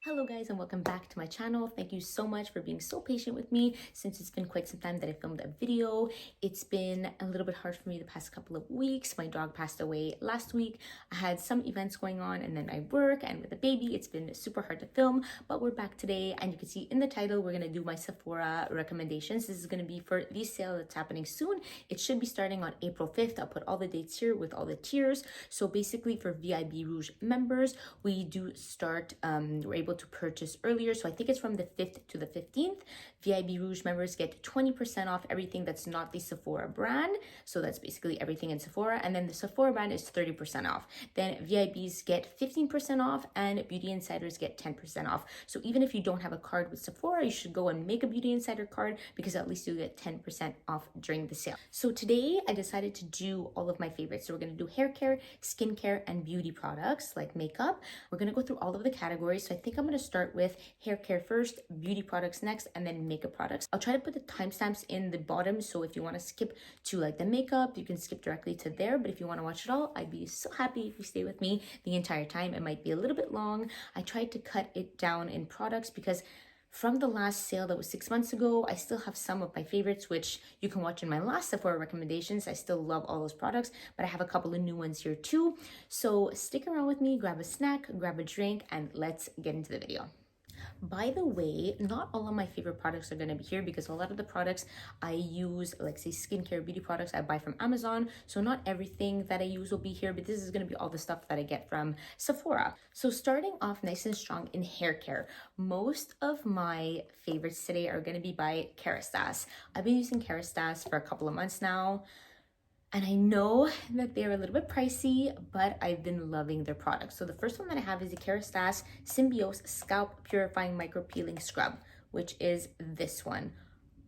Hello guys and welcome back to my channel. Thank you so much for being so patient with me since it's been quite some time that I filmed a video. It's been a little bit hard for me the past couple of weeks. My dog passed away last week. I had some events going on and then I work, and with a baby it's been super hard to film, but we're back today and you can see in the title we're going to do my Sephora recommendations. This is going to be for the sale that's happening soon. It should be starting on April 5th. I'll put all the dates here with all the tiers. So basically for VIB Rouge members, we do start, we're able to purchase earlier, so I think it's from the 5th to the 15th. VIB Rouge members get 20% off everything that's not the Sephora brand, so that's basically everything in Sephora, and then the Sephora brand is 30% off. Then VIBs get 15% off and Beauty Insiders get 10% off. So even if you don't have a card with Sephora, you should go and make a Beauty Insider card because at least you get 10% off during the sale. So today I decided to do all of my favorites. So we're going to do hair care, skincare, and beauty products like makeup. We're going to go through all of the categories. So I think I'm going to start with hair care first, beauty products next, and then makeup products. I'll try to put the timestamps in the bottom, so if you want to skip to like the makeup, you can skip directly to there. But if you want to watch it all, I'd be so happy if you stay with me the entire time. It might be a little bit long. I tried to cut it down in products because from the last sale that was 6 months ago, I still have some of my favorites, which you can watch in my last Sephora recommendations. I still love all those products, but I have a couple of new ones here too. So stick around with me, grab a snack, grab a drink, and let's get into the video. By the way, not all of my favorite products are going to be here because a lot of the products I use, like say skincare, beauty products, I buy from Amazon. So not everything that I use will be here, but this is going to be all the stuff that I get from Sephora. So starting off nice and strong in hair care, most of my favorites today are going to be by Kerastase. I've been using Kerastase for a couple of months now, and I know that they're a little bit pricey, but I've been loving their products. So the first one that I have is the Kerastase Symbiose Scalp Purifying Micro Peeling Scrub, which is this one.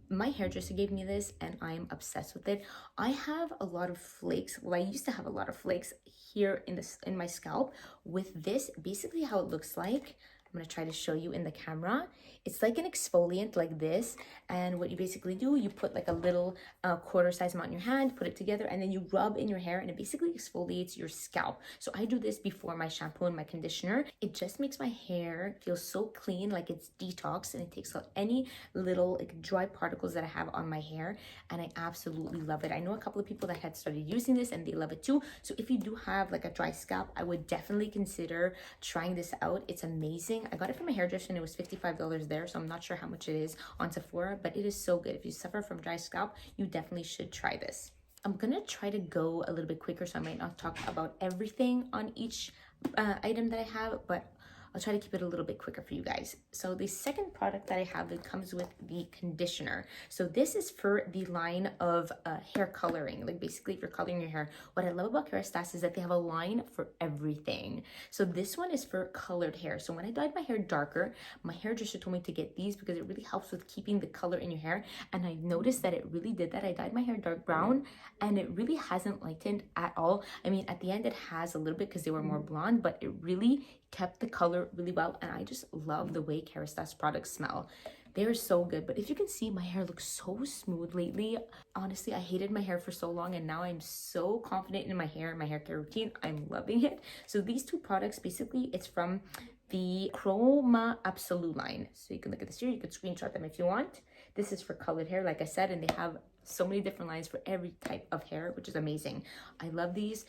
My hairdresser gave me this and I'm obsessed with it. I have a lot of flakes. Well, I used to have a lot of flakes here in my scalp. With this, basically how it looks like, I'm going to try to show you in the camera. It's like an exfoliant like this. And what you basically do, you put like a little quarter size amount in your hand, put it together, and then you rub in your hair and it basically exfoliates your scalp. So I do this before my shampoo and my conditioner. It just makes my hair feel so clean, like it's detox, and it takes out any little like dry particles that I have on my hair. And I absolutely love it. I know a couple of people that had started using this and they love it too. So if you do have like a dry scalp, I would definitely consider trying this out. It's amazing. I got it from a hairdresser and it was $55 there, so I'm not sure how much it is on Sephora, but it is so good. If you suffer from dry scalp, you definitely should try this. I'm gonna try to go a little bit quicker, so I might not talk about everything on each item that I have, but I'll try to keep it a little bit quicker for you guys. So the second product that I have, it comes with the conditioner. So this is for the line of hair coloring, like basically if you're coloring your hair. What I love about Kerastase is that they have a line for everything. So this one is for colored hair. So when I dyed my hair darker, my hairdresser told me to get these because it really helps with keeping the color in your hair. And I noticed that it really did that. I dyed my hair dark brown and it really hasn't lightened at all. I mean, at the end it has a little bit because they were more blonde, but it really kept the color really well, and I just love the way Kerastase products smell. They're so good. But if you can see, my hair looks so smooth lately. Honestly, I hated my hair for so long, and now I'm so confident in my hair and my hair care routine. I'm loving it. So these two products, basically, it's from the Chroma Absolu line. So you can look at this here. You could screenshot them if you want. This is for colored hair, like I said, and they have so many different lines for every type of hair, which is amazing. I love these.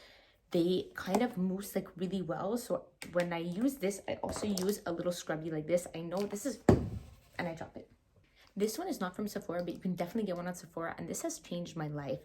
They kind of mousse like really well. So when I use this, I also use a little scrubby like this. I know this is, and I drop it. This one is not from Sephora, but you can definitely get one on Sephora, and this has changed my life.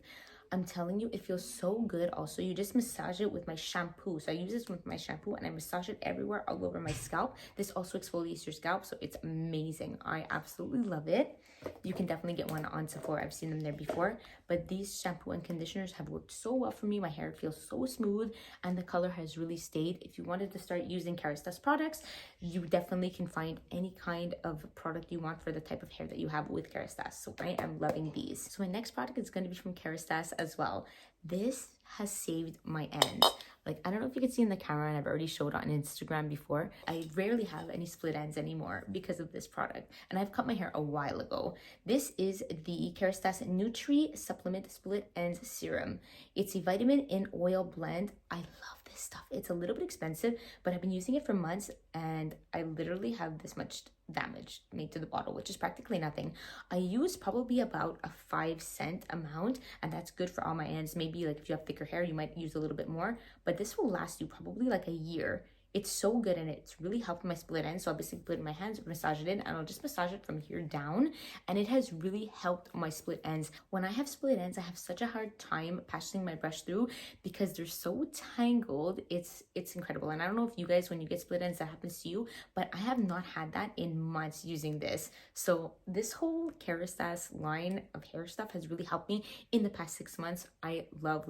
I'm telling you, it feels so good. Also, you just massage it with my shampoo. So I use this with my shampoo and I massage it everywhere, all over my scalp. This also exfoliates your scalp, so it's amazing. I absolutely love it. You can definitely get one on Sephora. I've seen them there before, but these shampoo and conditioners have worked so well for me. My hair feels so smooth and the color has really stayed. If you wanted to start using Kerastase products, you definitely can find any kind of product you want for the type of hair that you have with Kerastase. So I am loving these. So my next product is going to be from Kerastase as well. This has saved my ends. Like, I don't know if you can see in the camera, and I've already showed on Instagram before, I rarely have any split ends anymore because of this product. And I've cut my hair a while ago. This is the Kerastase Nutri Supplement Split Ends Serum. It's a vitamin in oil blend. I love this this stuff. It's a little bit expensive, but I've been using it for months and I literally have this much damage made to the bottle, which is practically nothing. I use probably about a 5 cent amount, and that's good for all my ends. Maybe like if you have thicker hair, you might use a little bit more, but this will last you probably like a year. It's so good and it's really helping my split ends. So I'll basically put it in my hands, massage it in, and I'll just massage it from here down. And it has really helped my split ends. When I have split ends, I have such a hard time passing my brush through because they're so tangled. It's incredible. And I don't know if you guys, when you get split ends, that happens to you, but I have not had that in months using this. So this whole Kerastase line of hair stuff has really helped me in the past 6 months. I love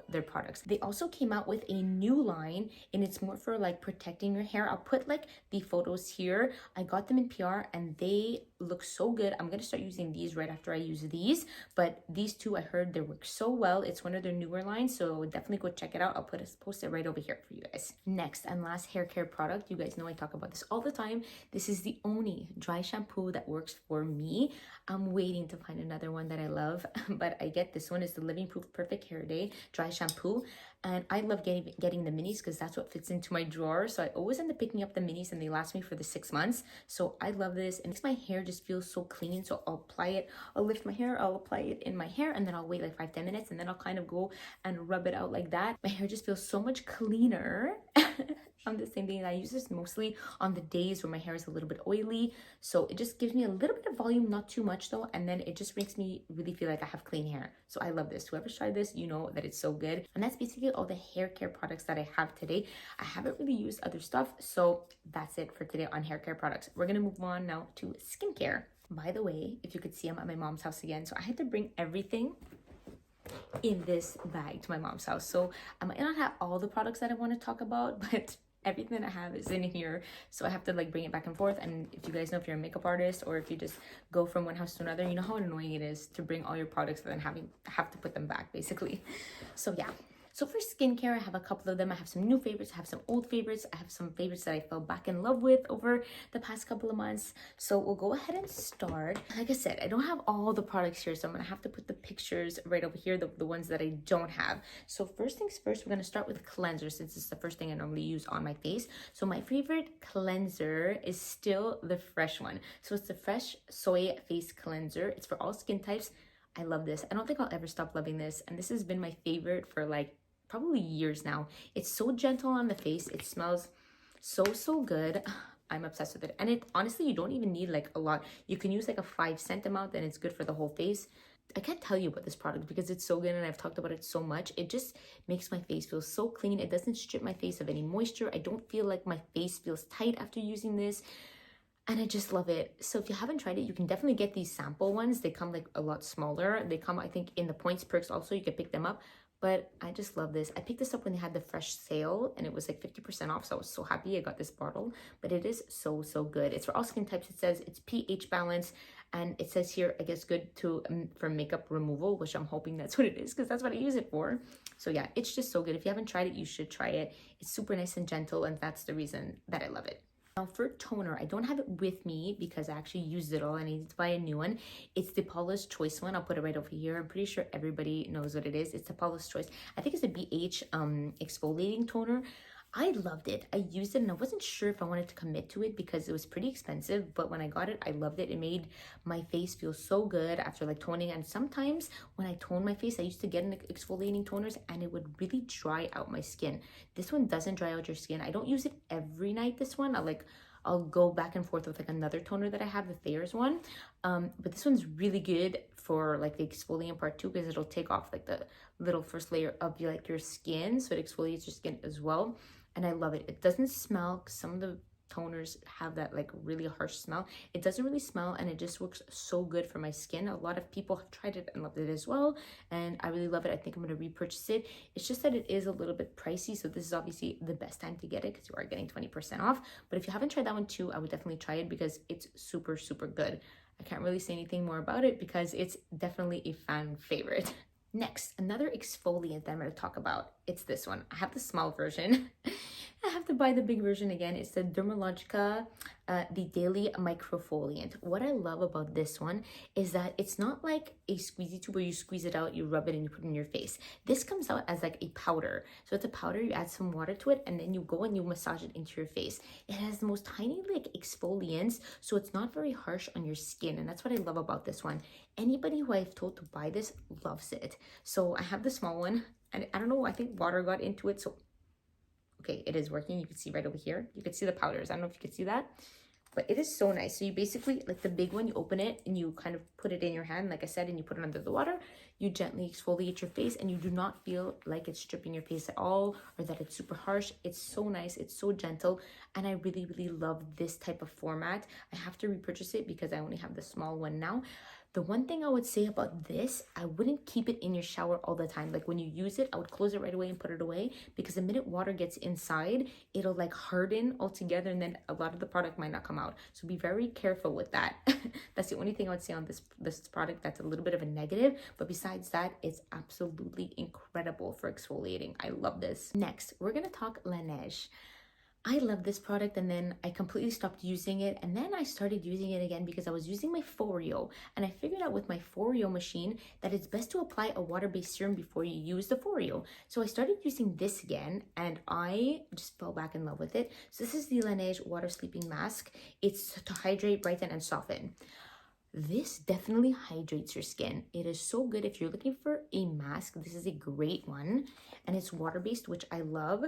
their products. They also came out with a new line, and it's more for like protecting your hair. I'll put like the photos here. I got them in PR and they look so good. I'm gonna start using these right after I use these, but these two I heard they work so well. It's one of their newer lines, so definitely go check it out. I'll post it right over here for you guys. Next and last hair care product, you guys know I talk about this all the time. This is the only dry shampoo that works for me. I'm waiting to find another one that I love, but I get this one. Is the Living Proof Perfect Hair Day dry shampoo, and I love getting the minis because that's what fits into my drawer. So I always end up picking up the minis and they last me for the 6 months. So I love this. It makes my hair just feel so clean. So I'll apply it, I'll lift my hair, I'll apply it in my hair, and then I'll wait like 5-10 minutes, and then I'll kind of go and rub it out like that. My hair just feels so much cleaner. I'm the same thing. I use this mostly on the days where my hair is a little bit oily. So it just gives me a little bit of volume, not too much though. And then it just makes me really feel like I have clean hair. So I love this. Whoever's tried this, you know that it's so good. And that's basically all the hair care products that I have today. I haven't really used other stuff. So that's it for today on hair care products. We're going to move on now to skincare. By the way, if you could see, I'm at my mom's house again. So I had to bring everything in this bag to my mom's house. So I might not have all the products that I want to talk about, but everything that I have is in here. So I have to like bring it back and forth. And if you guys know, if you're a makeup artist or if you just go from one house to another, you know how annoying it is to bring all your products and then have to put them back basically. So yeah. So for skincare, I have a couple of them. I have some new favorites, I have some old favorites, I have some favorites that I fell back in love with over the past couple of months. So we'll go ahead and start. Like I said, I don't have all the products here, so I'm gonna have to put the pictures right over here, the ones that I don't have. So first things first, we're gonna start with cleanser, since it's the first thing I normally use on my face. So my favorite cleanser is still the Fresh one. So it's the Fresh Soy Face Cleanser. It's for all skin types. I love this. I don't think I'll ever stop loving this, and this has been my favorite for like probably years now. It's so gentle on the face. It smells so good. I'm obsessed with it. And it honestly, you don't even need like a lot. You can use like a 5 cent amount and it's good for the whole face. I can't tell you about this product because it's so good and I've talked about it so much. It just makes my face feel so clean. It doesn't strip my face of any moisture. I don't feel like my face feels tight after using this. And I just love it. So if you haven't tried it, you can definitely get these sample ones. They come like a lot smaller. They come, I think, in the points perks also. You can pick them up. But I just love this. I picked this up when they had the Fresh sale and it was like 50% off. So I was so happy I got this bottle. But it is so good. It's for all skin types. It says it's pH balance. And it says here, I guess, good to for makeup removal, which I'm hoping that's what it is because that's what I use it for. So yeah, it's just so good. If you haven't tried it, you should try it. It's super nice and gentle. And that's the reason that I love it. Now for toner, I don't have it with me because I actually used it all. I need to buy a new one. It's the Paula's Choice one. I'll put it right over here. I'm pretty sure everybody knows what it is. It's the Paula's Choice. I think it's a BH exfoliating toner. I loved it. I used it and I wasn't sure if I wanted to commit to it because it was pretty expensive, but when I got it, I loved it. It made my face feel so good after like toning. And sometimes when I tone my face, I used to get an exfoliating toners and it would really dry out my skin. This one doesn't dry out your skin. I don't use it every night, this one. I'll go back and forth with like another toner that I have, the Thayer's one. But this one's really good for like the exfoliant part too because it'll take off like the little first layer of your skin. So it exfoliates your skin as well. And I love it. It doesn't smell. Some of the toners have that like really harsh smell. It doesn't really smell and it just works so good for my skin. A lot of people have tried it and loved it as well. And I really love it. I think I'm going to repurchase it. It's just that it is a little bit pricey. So this is obviously the best time to get it because you are getting 20% off. But if you haven't tried that one too, I would definitely try it because it's super good. I can't really say anything more about it because it's definitely a fan favorite. Next, another exfoliant that I'm going to talk about it's this one. I have the small version. I have to buy the big version again. It's the Dermalogica, the Daily Microfoliant. What I love about this one is that it's not like a squeezy tube where you squeeze it out, you rub it, and you put it in your face. This comes out as like a powder. So it's a powder, you add some water to it, and then you go and you massage it into your face. It has the most tiny like exfoliants, so it's not very harsh on your skin, and that's what I love about this one. Anybody who I've told to buy this loves it. So I have the small one, and I don't know, I think water got into it, so okay, it is working. You can see right over here. You can see the powders. I don't know if you can see that, but it is so nice. So you basically, like the big one, you open it and you kind of put it in your hand, like I said, and you put it under the water. You gently exfoliate your face and you do not feel like it's stripping your face at all or that it's super harsh. It's so nice. It's so gentle. And I really, really love this type of format. I have to repurchase it because I only have the small one now. The one thing I would say about this, I wouldn't keep it in your shower all the time. Like when you use it, I would close it right away and put it away, because the minute water gets inside, it'll like harden altogether and then a lot of the product might not come out. So be very careful with that. That's the only thing I would say on this product that's a little bit of a negative. But besides that, it's absolutely incredible for exfoliating. I love this. Next, we're going to talk Laneige. I love this product, and then I completely stopped using it, and then I started using it again because I was using my Foreo, and I figured out with my Foreo machine that it's best to apply a water-based serum before you use the Foreo. So I started using this again, and I just fell back in love with it. So this is the Laneige Water Sleeping Mask. It's to hydrate, brighten, and soften. This definitely hydrates your skin. It is so good. If you're looking for a mask, this is a great one, and it's water-based, which I love.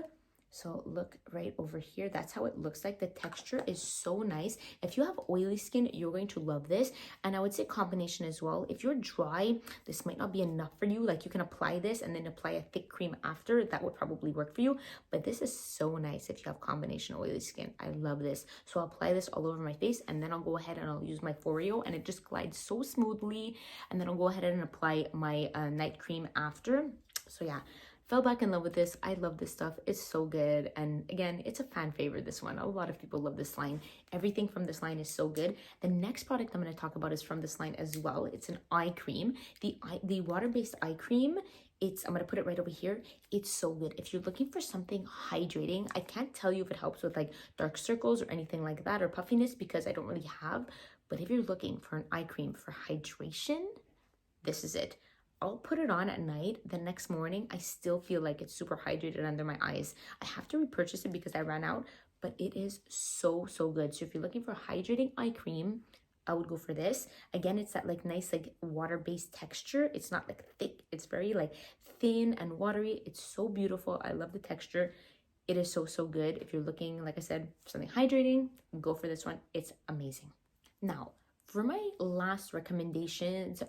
So look right over here. That's how it looks like. The texture is so nice. If you have oily skin, you're going to love this. And I would say combination as well. If you're dry, this might not be enough for you. Like you can apply this and then apply a thick cream after. That would probably work for you. But this is so nice if you have combination oily skin. I love this. So I'll apply this all over my face, and then I'll go ahead and I'll use my Foreo, and it just glides so smoothly. And then I'll go ahead and apply my night cream after. So yeah. Fell back in love with this. I love this stuff. It's so good. And again, it's a fan favorite, this one. A lot of people love this line. Everything from this line is so good. The next product I'm going to talk about is from this line as well. It's an eye cream. The water-based eye cream, I'm going to put it right over here. It's so good. If you're looking for something hydrating, I can't tell you if it helps with like dark circles or anything like that or puffiness because I don't really have. But if you're looking for an eye cream for hydration, this is it. I'll put it on at night. The next morning, I still feel like it's super hydrated under my eyes. I have to repurchase it because I ran out, but it is so, so good. So if you're looking for hydrating eye cream, I would go for this. Again, it's that like nice like water-based texture. It's not like thick. It's very like thin and watery. It's so beautiful. I love the texture. It is so, so good. If you're looking, like I said, for something hydrating, go for this one. It's amazing. Now, for my last recommendations,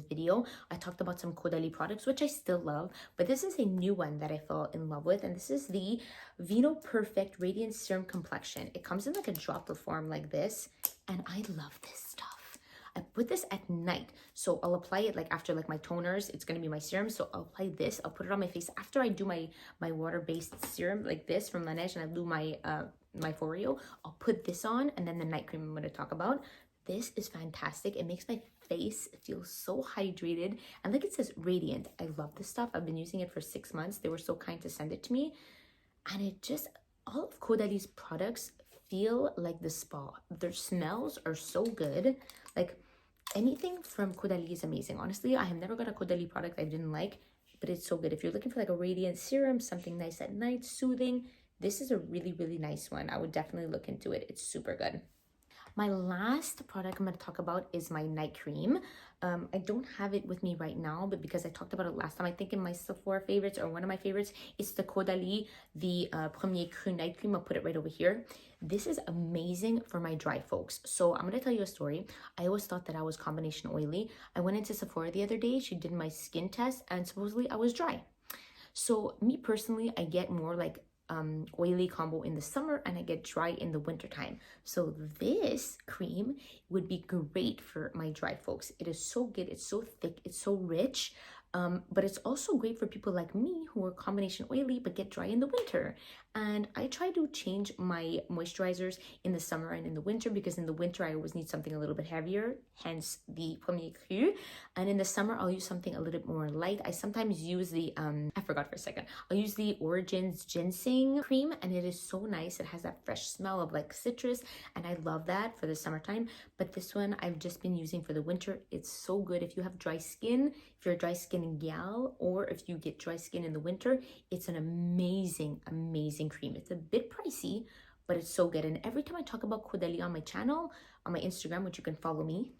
video, I talked about some Caudalie products, which I still love, but this is a new one that I fell in love with, and this is the Vino Perfect Radiance Serum Complexion. It comes in like a dropper form like this, and I love this stuff. I put this at night, so I'll apply it like after like my toners. It's going to be my serum, so I'll apply this. I'll put it on my face after I do my water-based serum like this from Laneige, and I do my Foreo. I'll put this on, and then the night cream I'm going to talk about. This is fantastic. It makes my face feel so hydrated, and like it says radiant. I love this stuff. I've been using it for 6 months. They were so kind to send it to me, and it just, all of Caudalie's products feel like the spa. Their smells are so good. Like anything from Caudalie is amazing. Honestly, I have never got a Caudalie product I didn't like, but it's so good. If you're looking for like a radiant serum, something nice at night, soothing, this is a really, really nice one. I would definitely look into it. It's super good. My last product I'm going to talk about is my night cream. I don't have it with me right now, but because I talked about it last time, I think in my Sephora favorites or one of my favorites, it's the Caudalie, the Premier Cru Night Cream. I'll put it right over here. This is amazing for my dry folks. So I'm going to tell you a story. I always thought that I was combination oily. I went into Sephora the other day. She did my skin test, and supposedly I was dry. So me personally, I get more like oily combo in the summer, and I get dry in the winter time. So this cream would be great for my dry folks. It is so good. It's so thick. It's so rich. But it's also great for people like me who are combination oily but get dry in the winter. And I try to change my moisturizers in the summer and in the winter, because in the winter I always need something a little bit heavier, hence the Premier Cru. And in the summer I'll use something a little bit more light. I sometimes use the I forgot for a second. I'll use the Origins ginseng cream, and it is so nice. It has that fresh smell of like citrus, and I love that for the summertime. But this one I've just been using for the winter. It's so good if you have dry skin, if you're a dry skin gal, or if you get dry skin in the winter. It's an amazing cream. It's a bit pricey, but it's so good. And every time I talk about Caudalie on my channel, on my Instagram, which you can follow me,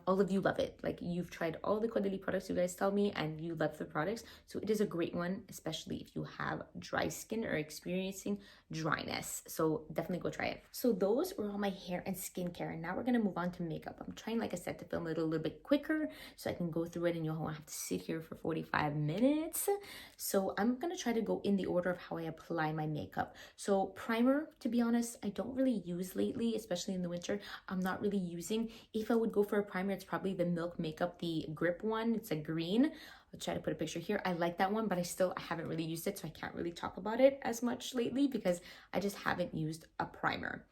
all of you love it. Like, you've tried all the Caudalie products, you guys tell me, and you love the products. So it is a great one, especially if you have dry skin or experiencing dryness. So definitely go try it. So those were all my hair and skincare. And now we're gonna move on to makeup. I'm trying, like I said, to film it a little bit quicker so I can go through it and you won't have to sit here for 45 minutes. So I'm gonna try to go in the order of how I apply my makeup. So primer, to be honest, I don't really use lately, especially in the winter. I'm not really using. If I would go for a primer, it's probably the Milk Makeup, the grip one. It's a green. I'll try to put a picture here. I like that one, but I haven't really used it, so I can't really talk about it as much lately because I just haven't used a primer.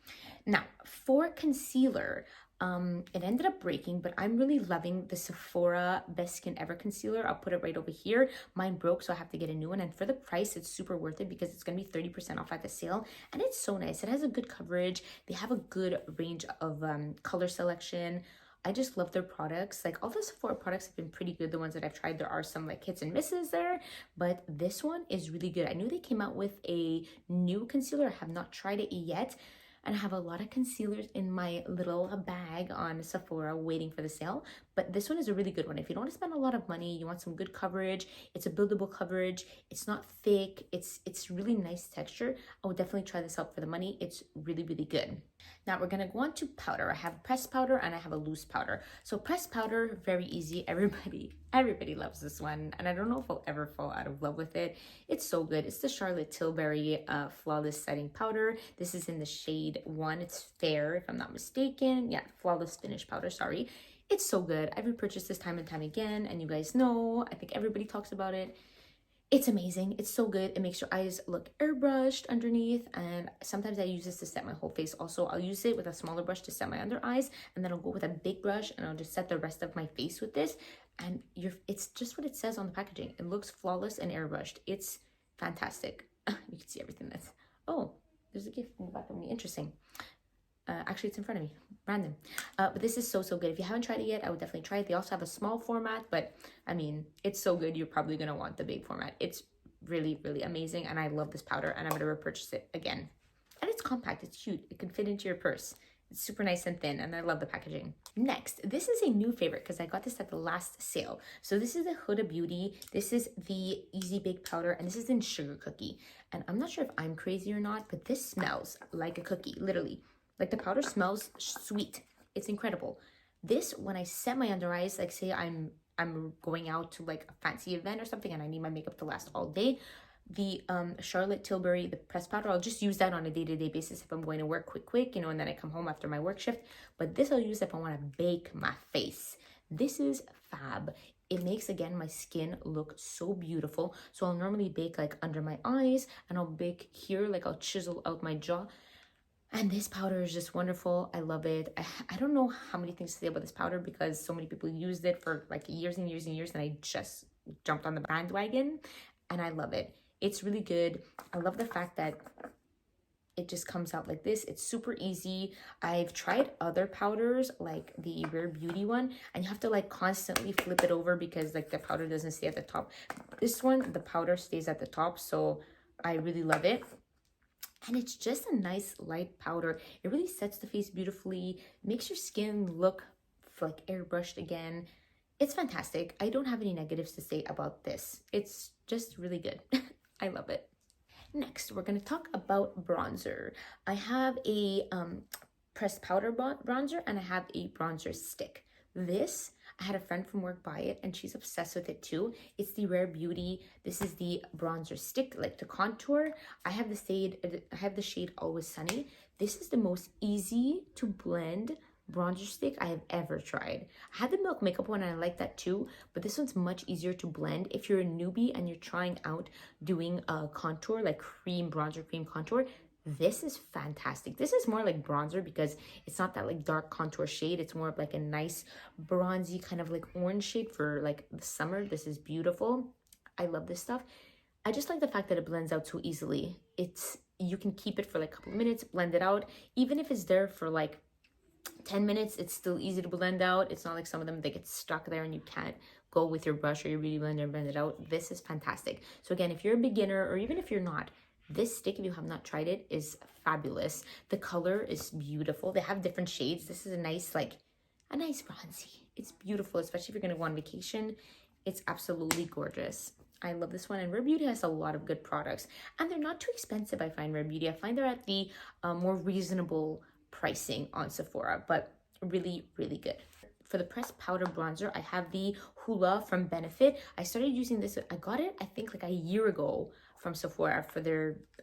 Now, for concealer, it ended up breaking, but I'm really loving the Sephora Best Skin Ever concealer. I'll put it right over here. Mine broke, so I have to get a new one. And for the price, it's super worth it because it's going to be 30% off at the sale. And it's so nice. It has a good coverage. They have a good range of color selection. I just love their products. Like, all the Sephora products have been pretty good. The ones that I've tried, there are some like hits and misses there, but this one is really good. I knew they came out with a new concealer. I have not tried it yet. And I have a lot of concealers in my little bag on Sephora waiting for the sale. But this one is a really good one. If you don't want to spend a lot of money, you want some good coverage, it's a buildable coverage, it's not thick, it's really nice texture. I would definitely try this out for the money. It's really, really good. Now we're gonna go on to powder. I have pressed powder and I have a loose powder. So pressed powder, very easy. Everybody loves this one, and I don't know if I'll ever fall out of love with it. It's so good. It's the Charlotte Tilbury Flawless Setting Powder. This is in the shade 1. It's fair, if I'm not mistaken. Yeah, Flawless Finish Powder, sorry. It's so good. I've repurchased this time and time again, and you guys know, I think everybody talks about it. It's amazing. It's so good. It makes your eyes look airbrushed underneath, and sometimes I use this to set my whole face. Also, I'll use it with a smaller brush to set my under eyes, and then I'll go with a big brush and I'll just set the rest of my face with this. And it's just what it says on the packaging. It looks flawless and airbrushed. It's fantastic. You can see everything that's... Oh, there's a gift in the back of me. Interesting. Actually, it's in front of me. Random. But this is so good. If you haven't tried it yet, I would definitely try it. They also have a small format, but I mean, it's so good. You're probably going to want the big format. It's really, really amazing. And I love this powder, and I'm going to repurchase it again. And it's compact. It's cute. It can fit into your purse. It's super nice and thin, and I love the packaging. Next, this is a new favorite because I got this at the last sale. So this is the Huda Beauty. This is the Easy Bake Powder, and this is in Sugar Cookie. And I'm not sure if I'm crazy or not, but this smells like a cookie, literally. Like, the powder smells sweet. It's incredible. This, when I set my under eyes, like say I'm going out to like a fancy event or something and I need my makeup to last all day, the Charlotte Tilbury, the pressed powder, I'll just use that on a day-to-day basis if I'm going to work quick, you know, and then I come home after my work shift. But this I'll use if I want to bake my face. This is fab. It makes, again, my skin look so beautiful. So I'll normally bake like under my eyes, and I'll bake here, like I'll chisel out my jaw. And this powder is just wonderful. I love it. I don't know how many things to say about this powder because so many people used it for like years and years and years, and I just jumped on the bandwagon, and I love it. It's really good. I love the fact that it just comes out like this. It's super easy. I've tried other powders like the Rare Beauty one, and you have to like constantly flip it over because like the powder doesn't stay at the top. This one, the powder stays at the top, so I really love it. And it's just a nice light powder. It really sets the face beautifully, makes your skin look like airbrushed again. It's fantastic. I don't have any negatives to say about this. It's just really good. I love it. Next, we're going to talk about bronzer. I have a pressed powder bronzer, and I have a bronzer stick. This, I had a friend from work buy it, and she's obsessed with it too. It's the Rare Beauty. This is the bronzer stick, like to contour. I have the shade Always Sunny. This is the most easy to blend bronzer stick I have ever tried. I had the Milk Makeup one and I like that too, but this one's much easier to blend. If you're a newbie and you're trying out doing a contour, like cream bronzer, cream contour, this is fantastic. This is more like bronzer because it's not that like dark contour shade. It's more of like a nice bronzy kind of like orange shade for like the summer. This is beautiful. I love this stuff. I just like the fact that it blends out so easily. You can keep it for like a couple of minutes, blend it out. Even if it's there for like 10 minutes, it's still easy to blend out. It's not like some of them, they get stuck there and you can't go with your brush or your beauty blender and blend it out. This is fantastic. So again, if you're a beginner or even if you're not, this stick, if you have not tried it, is fabulous. The color is beautiful. They have different shades. This is a nice bronzy. It's beautiful, especially if you're going to go on vacation. It's absolutely gorgeous. I love this one, and Rare Beauty has a lot of good products, and they're not too expensive. I find Rare Beauty, I find they're at the more reasonable pricing on Sephora, but really, really good. For the pressed powder bronzer, I have the Hoola from Benefit. I started using this. I got it, I think, like a year ago from Sephora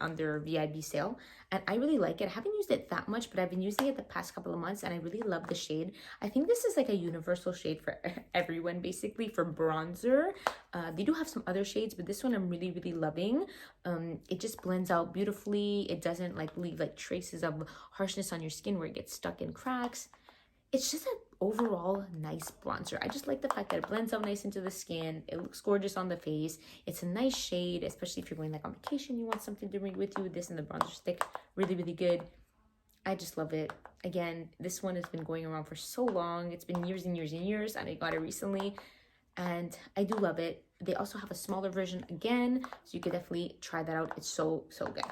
on their VIB sale, and I really like it. I haven't used it that much, but I've been using it the past couple of months, and I really love the shade. I think this is like a universal shade for everyone, basically, for bronzer. They do have some other shades, but this one I'm really, really loving. It just blends out beautifully. It doesn't like leave like traces of harshness on your skin where it gets stuck in cracks. It's just an overall nice bronzer. I just like the fact that it blends out nice into the skin. It looks gorgeous on the face. It's a nice shade, especially if you're going like on vacation, you want something to bring with you. This and the bronzer stick, really, really good. I just love it. Again, this one has been going around for so long. It's been years and years and years, and I got it recently, and I do love it. They also have a smaller version again, so you could definitely try that out. It's so, so good.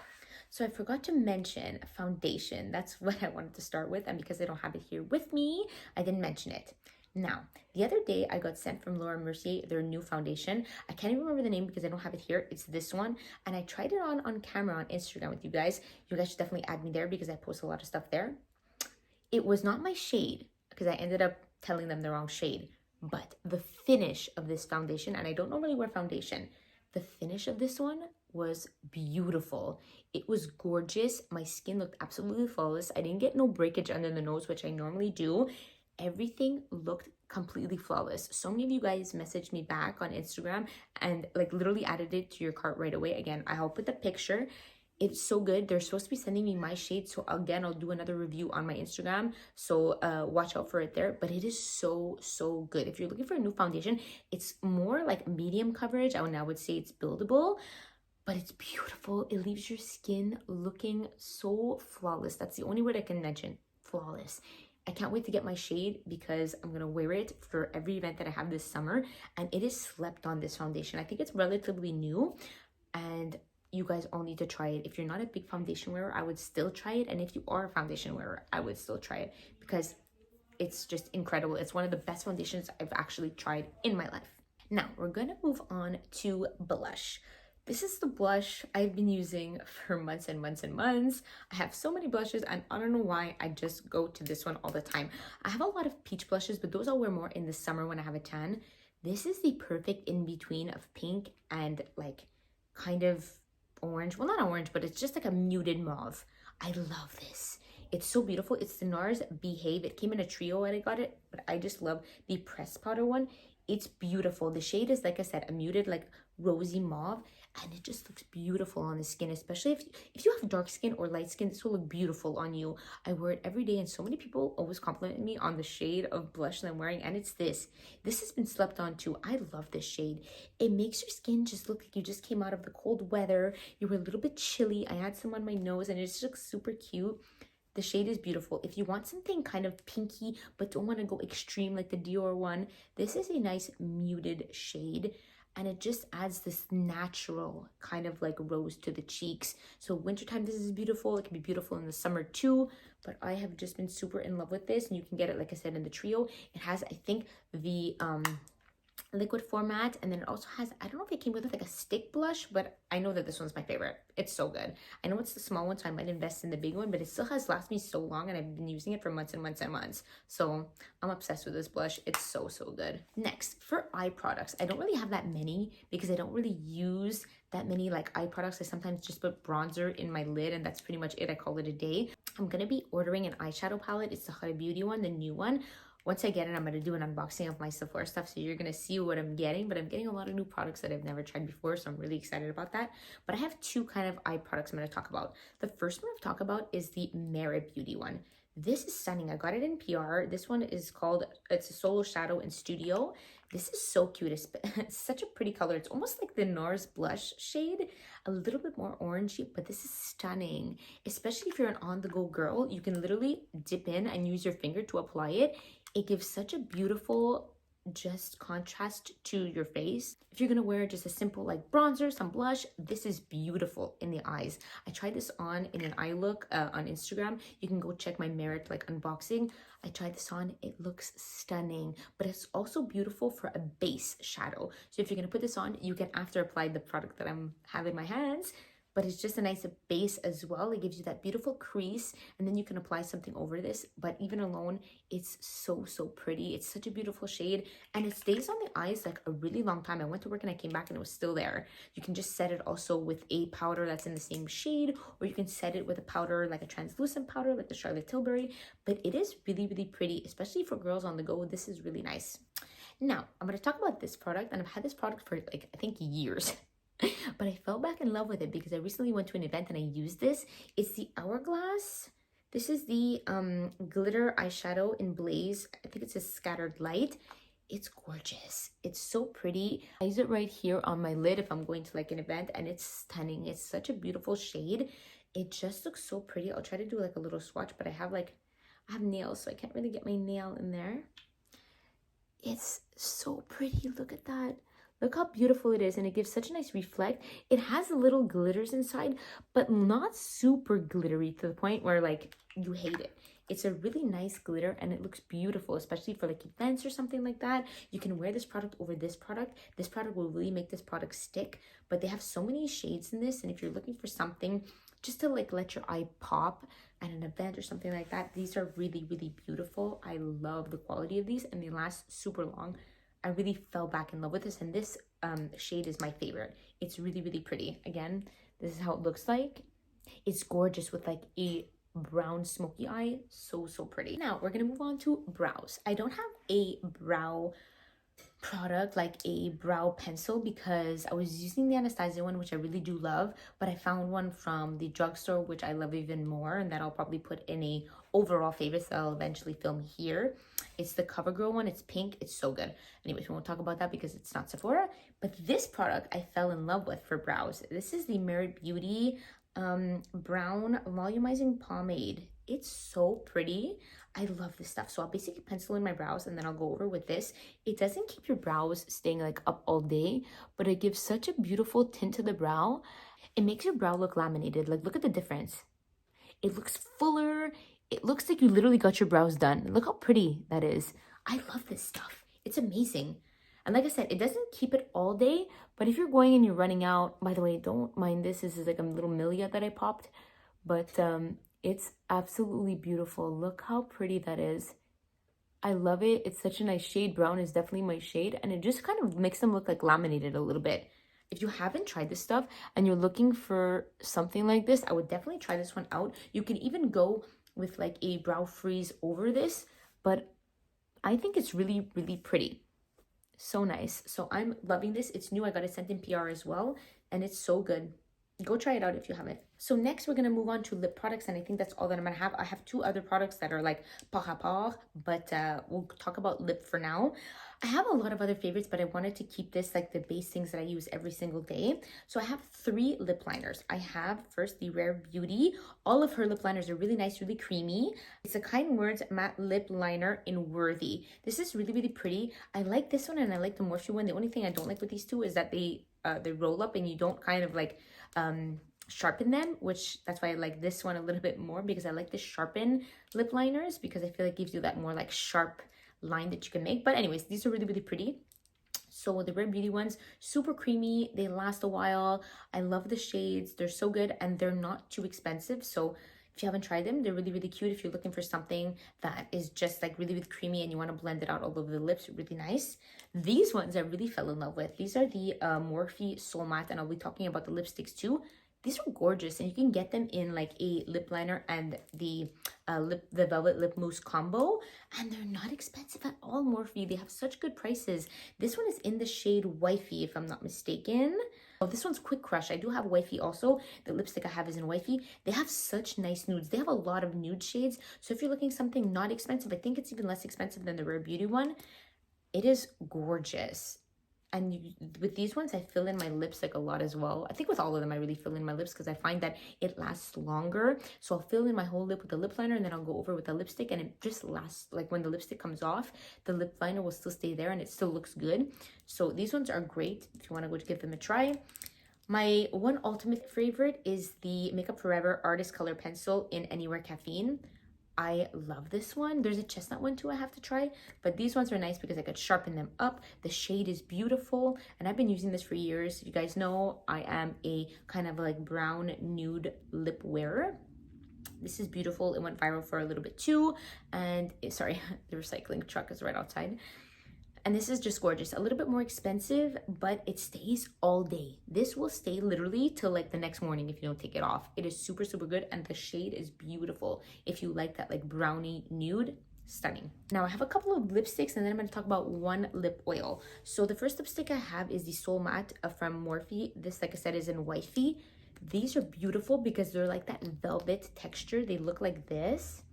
So I forgot to mention foundation. That's what I wanted to start with, and because I don't have it here with me, I didn't mention it. Now, the other day I got sent from Laura Mercier their new foundation. I can't even remember the name because I don't have it here. It's this one, and I tried it on camera on Instagram with you guys. You guys should definitely add me there because I post a lot of stuff there. It was not my shade because I ended up telling them the wrong shade, but the finish of this foundation, and I don't normally wear foundation, the finish of this one was beautiful. It was gorgeous. My skin looked absolutely flawless. I didn't get no breakage under the nose, which I normally do. Everything looked completely flawless. So many of you guys messaged me back on Instagram and like literally added it to your cart right away. Again, I'll put the picture. It's so good. They're supposed to be sending me my shade, so again, I'll do another review on my Instagram, so watch out for it there. But it is so, so good. If you're looking for a new foundation, it's more like medium coverage. I would say it's buildable, but it's beautiful. It leaves your skin looking so flawless. That's the only word I can mention, flawless. I can't wait to get my shade because I'm going to wear it for every event that I have this summer, and it is slept on, this foundation. I think it's relatively new, and you guys all need to try it. If you're not a big foundation wearer, I would still try it. And if you are a foundation wearer, I would still try it because it's just incredible. It's one of the best foundations I've actually tried in my life. Now, we're going to move on to blush. This is the blush I've been using for months and months and months. I have so many blushes, and I don't know why I just go to this one all the time. I have a lot of peach blushes, but those I'll wear more in the summer when I have a tan. This is the perfect in-between of pink and like kind of orange. Well, not orange, but it's just like a muted mauve. I love this. It's so beautiful. It's the NARS Behave. It came in a trio when I got it, but I just love the pressed powder one. It's beautiful. The shade is, like I said, a muted like rosy mauve, and it just looks beautiful on the skin, especially if you have dark skin or light skin. This will look beautiful on you. I wear it every day, and so many people always compliment me on the shade of blush that I'm wearing, and it's this. This has been slept on too. I love this shade. It makes your skin just look like you just came out of the cold weather. You were a little bit chilly. I had some on my nose, and it just looks super cute. The shade is beautiful. If you want something kind of pinky but don't want to go extreme like the Dior one, this is a nice muted shade, and it just adds this natural kind of like rose to the cheeks. So wintertime, this is beautiful. It can be beautiful in the summer too, but I have just been super in love with this, and you can get it, like I said, in the trio. It has, I think, the liquid format, and then it also has, I don't know if it came with like a stick blush, but I know that this one's my favorite. It's so good. I know it's the small one, so I might invest in the big one, but it still has lasted me so long, and I've been using it for months and months and months. So I'm obsessed with this blush. It's so good. Next, for eye products, I don't really have that many because I don't really use that many like eye products. I sometimes just put bronzer in my lid, and that's pretty much it. I call it a day. I'm gonna be ordering an eyeshadow palette. It's the Huda Beauty one, the new one. Once I get it, I'm going to do an unboxing of my Sephora stuff, so you're going to see what I'm getting, but I'm getting a lot of new products that I've never tried before, so I'm really excited about that. But I have two kind of eye products I'm going to talk about. The first one I've talked about is the Merit Beauty one. This is stunning. I got it in PR. This one is called, it's a Solo Shadow in Studio. This is so cute. It's such a pretty color. It's almost like the NARS blush shade, a little bit more orangey, but this is stunning. Especially if you're an on-the-go girl, you can literally dip in and use your finger to apply it. It gives such a beautiful just contrast to your face. If you're gonna wear just a simple like bronzer, some blush, this is beautiful in the eyes. I tried this on in an eye look on Instagram. You can go check my Merit like unboxing. I tried this on. It looks stunning, but it's also beautiful for a base shadow. So if you're gonna put this on, you can after apply the product that I'm having in my hands, but it's just a nice base as well. It gives you that beautiful crease, and then you can apply something over this. But even alone, it's so pretty. It's such a beautiful shade, and it stays on the eyes like a really long time. I went to work and I came back and it was still there. You can just set it also with a powder that's in the same shade, or you can set it with a powder like a translucent powder like the Charlotte Tilbury. But it is really pretty, especially for girls on the go. This is really nice. Now, I'm going to talk about this product, and I've had this product for like, I think years. But I fell back in love with it because I recently went to an event and I used this. It's the Hourglass. This is the glitter eyeshadow in Blaze. I think it's a Scattered Light. It's gorgeous. It's so pretty. I use it right here on my lid if I'm going to like an event, and it's stunning. It's such a beautiful shade. It just looks so pretty. I'll try to do like a little swatch, but I have nails, so I can't really get my nail in there. It's so pretty. Look at that. Look how beautiful it is, and it gives such a nice reflect. It has little glitters inside, but not super glittery to the point where like you hate it. It's a really nice glitter, and it looks beautiful, especially for like events or something like that. You can wear this product over this product. This product will really make this product stick, but they have so many shades in this, and if you're looking for something just to like let your eye pop at an event or something like that, these are really beautiful. I love the quality of these, and they last super long. I really fell back in love with this, and this shade is my favorite. It's really pretty. Again, this is how it looks like. It's gorgeous with like a brown smoky eye. So pretty. Now we're gonna move on to brows. I don't have a brow product like a brow pencil because I was using the Anastasia one, which I really do love, but I found one from the drugstore which I love even more, and that I'll probably put in a overall favorites that I'll eventually film here. It's the CoverGirl one. It's pink. It's so good. Anyways, we won't talk about that because it's not Sephora, but this product I fell in love with for brows. This is the Merit Beauty brown volumizing pomade. It's so pretty. I love this stuff. So I'll basically pencil in my brows, and then I'll go over with this. It doesn't keep your brows staying like up all day, but it gives such a beautiful tint to the brow. It makes your brow look laminated. Like, look at the difference. It looks fuller. It looks like you literally got your brows done. Look how pretty that is. I love this stuff. It's amazing. And like I said, it doesn't keep it all day, but if you're going and you're running out, by the way, don't mind this. This is like a little Milia that I popped, but it's absolutely beautiful. Look how pretty that is. I love it. It's such a nice shade. Brown is definitely my shade, and it just kind of makes them look like laminated a little bit. If you haven't tried this stuff and you're looking for something like this, I would definitely try this one out. You can even go with like a brow freeze over this, but I think it's really pretty. So nice. So I'm loving this. It's new. I got it sent in PR as well, and it's so good. Go try it out if you haven't. So next we're going to move on to lip products, and I think that's all that I'm going to have. I have two other products that are like par rapport, but we'll talk about lip for now. I have a lot of other favorites, but I wanted to keep this like the base things that I use every single day. So I have 3 lip liners. I have first the Rare Beauty. All of her lip liners are really nice, really creamy. It's a Kind Words matte lip liner in Worthy. This is really pretty. I like this one and I like the Morphe one. The only thing I don't like with these two is that they roll up and you don't kind of like sharpen them, which that's why I like this one a little bit more, because I like the sharpen lip liners because I feel like it gives you that more like sharp line that you can make. But anyways, these are really pretty. So the Rare Beauty ones, super creamy, they last a while. I love the shades, they're so good and they're not too expensive. So if you haven't tried them, they're really, really cute. If you're looking for something that is just like really, really creamy and you want to blend it out all over the lips, really nice. These ones I really fell in love with. These are the Morphe Soul Matte, and I'll be talking about the lipsticks too. These are gorgeous, and you can get them in like a lip liner and the velvet lip mousse combo, and they're not expensive at all. Morphe, they have such good prices. This one is in the shade Wifey, if I'm not mistaken. Oh, this one's Quick Crush. I do have Wifey also. The lipstick I have is in Wifey. They have such nice nudes. They have a lot of nude shades, so if you're looking something not expensive, I think it's even less expensive than the Rare Beauty one. It is gorgeous. And with these ones, I fill in my lips like a lot as well. I think with all of them, I really fill in my lips because I find that it lasts longer. So I'll fill in my whole lip with the lip liner, and then I'll go over with the lipstick, and it just lasts. Like when the lipstick comes off, the lip liner will still stay there and it still looks good. So these ones are great if you want to go to give them a try. My one ultimate favorite is the Makeup Forever Artist Color Pencil in Anywhere Caffeine. I love this one. There's a chestnut one too I have to try, but these ones are nice because I could sharpen them up. The shade is beautiful, and I've been using this for years. You guys know I am a kind of like brown nude lip wearer. This is beautiful. It went viral for a little bit too, and sorry, the recycling truck is right outside. And this is just gorgeous. A little bit more expensive, but it stays all day. This will stay literally till like the next morning if you don't take it off. It is super, super good, and the shade is beautiful. If you like that like brownie nude, stunning. Now I have a couple of lipsticks, and then I'm going to talk about one lip oil. So the first lipstick I have is the Soul Matte from Morphe. This, like I said, is in Wifey. These are beautiful because they're like that velvet texture. They look like this.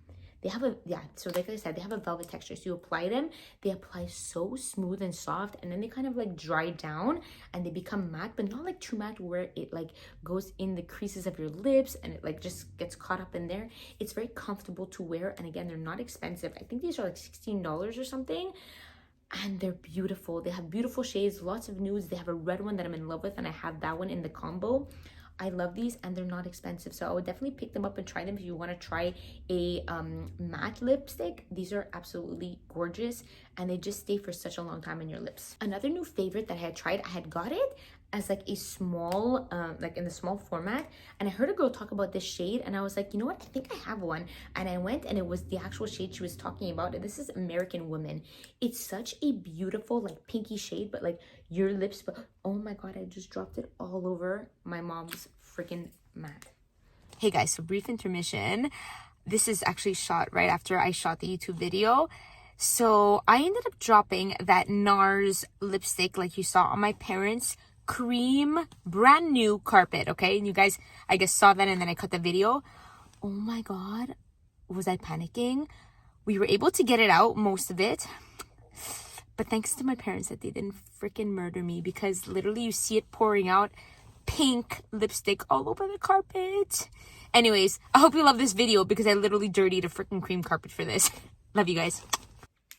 They have a, yeah, so like I said, they have a velvet texture. So you apply them, they apply so smooth and soft, and then they kind of like dry down and they become matte, but not like too matte where it like goes in the creases of your lips and it like just gets caught up in there. It's very comfortable to wear, and again, they're not expensive. I think these are like $16 or something. And they're beautiful. They have beautiful shades, lots of nudes. They have a red one that I'm in love with, and I have that one in the combo. I love these, and they're not expensive, so I would definitely pick them up and try them if you want to try a matte lipstick. These are absolutely gorgeous, and they just stay for such a long time in your lips. Another new favorite that I had tried, I had got it as like a small like in the small format, and I heard a girl talk about this shade, and I was like, you know what, I think I have one. And I went, and it was the actual shade she was talking about, and this is American Woman. It's such a beautiful like pinky shade, but like your lips, but oh my god, I just dropped it all over my mom's freaking mat. Hey guys, so brief intermission. This is actually shot right after I shot the YouTube video. So I ended up dropping that NARS lipstick like you saw on my parents' cream brand new carpet, okay? And you guys, I guess, saw that, and then I cut the video. Oh my god, was I panicking? We were able to get it out, most of it, but thanks to my parents that they didn't freaking murder me, because literally you see it pouring out pink lipstick all over the carpet. Anyways, I hope you love this video because I literally dirtied a freaking cream carpet for this. Love you guys.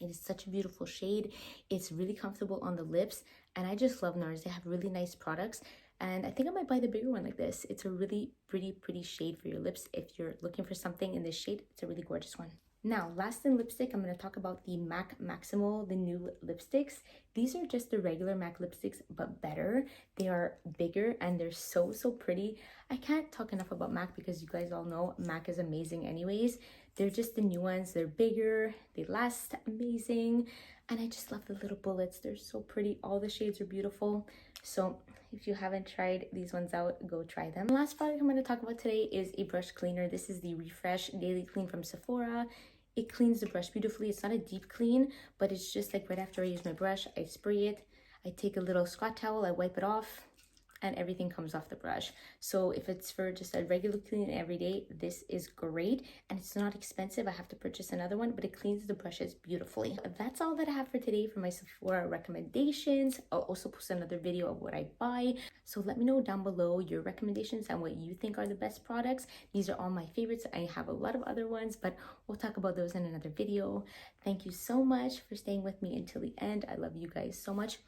It is such a beautiful shade. It's really comfortable on the lips, and I just love NARS. They have really nice products, and I think I might buy the bigger one like this. It's a really pretty shade for your lips. If you're looking for something in this shade, it's a really gorgeous one. Now, last in lipstick, I'm going to talk about the MAC Maximal, the new lipsticks. These are just the regular MAC lipsticks, but better. They are bigger, and they're so pretty. I can't talk enough about MAC because you guys all know MAC is amazing anyways. They're just the new ones. They're bigger. They last amazing. And I just love the little bullets. They're so pretty. All the shades are beautiful. So if you haven't tried these ones out, go try them. The last product I'm going to talk about today is a brush cleaner. This is the Refresh Daily Clean from Sephora. It cleans the brush beautifully. It's not a deep clean, but it's just like right after I use my brush, I spray it. I take a little Scott towel, I wipe it off, and everything comes off the brush. So if it's for just a regular clean every day, this is great, and it's not expensive. I have to purchase another one, but it cleans the brushes beautifully. That's all that I have for today for my Sephora recommendations. I'll also post another video of what I buy, so let me know down below your recommendations and what you think are the best products. These are all my favorites. I have a lot of other ones, but we'll talk about those in another video. Thank you so much for staying with me until the end. I love you guys so much.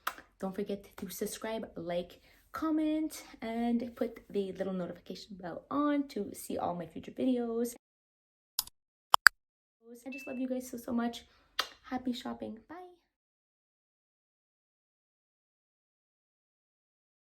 Don't forget to subscribe, like, comment, and put the little notification bell on to see all my future videos. I just love you guys so much. Happy shopping. Bye.